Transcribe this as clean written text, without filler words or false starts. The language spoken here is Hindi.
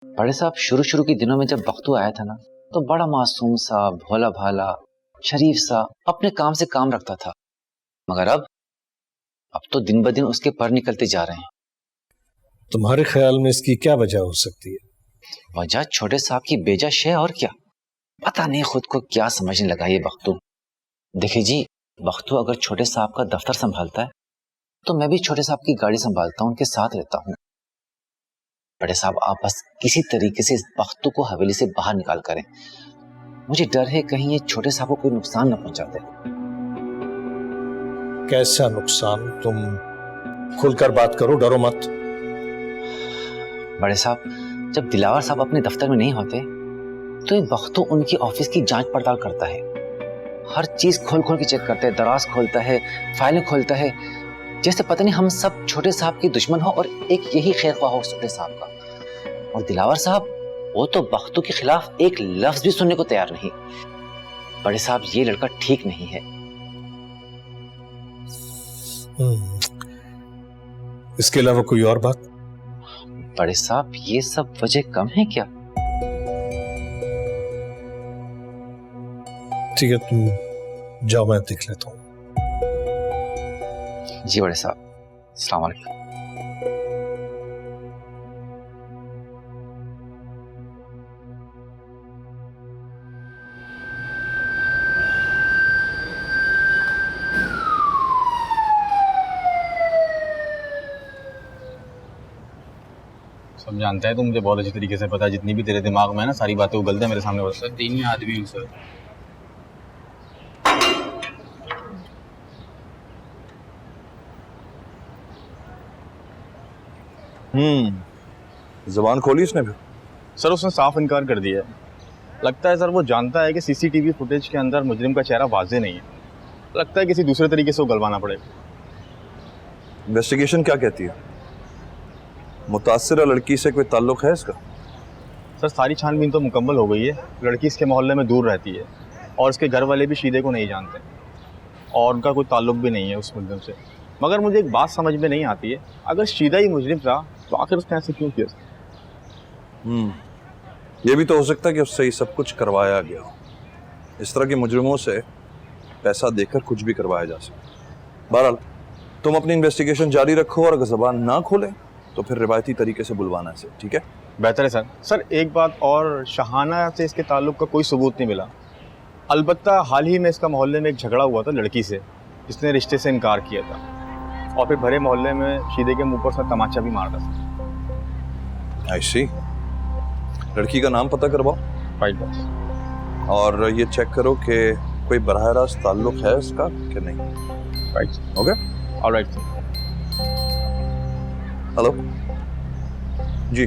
बड़े साहब, शुरू शुरू के दिनों में जब बख्तू आया था ना, तो बड़ा मासूम सा, भोला भाला, शरीफ सा, अपने काम से काम रखता था। मगर अब तो दिन ब दिन उसके पर निकलते जा रहे हैं। तुम्हारे ख्याल में इसकी क्या वजह हो सकती है? वजह छोटे साहब की बेजा शय, और क्या। पता नहीं खुद को क्या समझने लगा ये बख्तू। देखिए जी, बख्तू अगर छोटे साहब का दफ्तर संभालता है तो मैं भी छोटे साहब की गाड़ी संभालता हूँ, उनके साथ रहता हूँ। बड़े साहब, आप बस किसी तरीके से इस बख्तू को हवेली से बाहर निकाल करें। मुझे डर है कहीं ये छोटे साहब को कोई नुकसान न पहुंचा दे। कैसा नुकसान? तुम खुलकर बात करो, डरो मत। बड़े साहब, जब दिलावर साहब अपने दफ्तर में नहीं होते तो ये बख्तू उनकी ऑफिस की जांच पड़ताल करता है। हर चीज खोल खोल के चेक करता है, दराज खोलता है, फाइलें खोलता है, जैसे पता नहीं हम सब छोटे साहब के दुश्मन हो और एक यही खैर ख्वाह हो छोटे साहब का। और दिलावर साहब, वो तो बख्तू के खिलाफ एक लफ्ज भी सुनने को तैयार नहीं। बड़े साहब, ये लड़का ठीक नहीं है। इसके अलावा कोई और बात? बड़े साहब, ये सब वजह कम है क्या? ठीक है, तुम जाओ, मैं देख लेता हूँ। जी बड़े साहब, अस्सलाम वालेकुम। सब जानता है, तो मुझे बहुत अच्छी तरीके से पता है। जितनी भी तेरे दिमाग में है ना, सारी बातें उगलते हैं मेरे सामने। बस सर, 3 ही आदमी हूँ सर। जुबान खोली उसने फिर? सर, उसने साफ इनकार कर दिया है। लगता है सर वो जानता है कि सीसीटीवी फुटेज के अंदर मुजरिम का चेहरा वाज़ेह नहीं है। लगता है किसी दूसरे तरीके से उगलवाना पड़ेगा। इन्वेस्टिगेशन क्या कहती है? मुतासिरा लड़की से कोई ताल्लुक है इसका? सर, सारी छानबीन तो मुकम्मल हो गई है। लड़की इसके मोहल्ले में दूर रहती है और इसके घर वाले भी शीदे को नहीं जानते और उनका कोई ताल्लुक भी नहीं है उस मुजरिम से। मगर मुझे एक बात समझ में नहीं आती है, अगर शीदा ही मुजरिम था तो आखिर उसने ऐसे क्यों किया? ये भी तो हो सकता है कि उससे ये सब कुछ करवाया गया हो। इस तरह के मुजरिमों से पैसा देकर कुछ भी करवाया जा सकता। बहरहाल, तुम अपनी इन्वेस्टिगेशन जारी रखो और अगर जबान ना खोले तो फिर रिवायती तरीके से बुलवाना से, ठीक है? बेहतर है सर। सर, एक बात और, शहाना से इसके ताल्लुक का कोई सबूत नहीं मिला। अलबत्ता हाल ही में इसका मोहल्ले में एक झगड़ा हुआ था लड़की से, जिसने रिश्ते से इनकार किया था और फिर भरे मोहल्ले में शीदे के मुंह पर उसने तमाचा भी मारा था। आई सी। लड़की का नाम पता करवाओ। Right boss. और ये चेक करो कि कोई बराह रास्त ताल्लुक है इसका कि नहीं। Right. Okay, alright sir. Hello जी।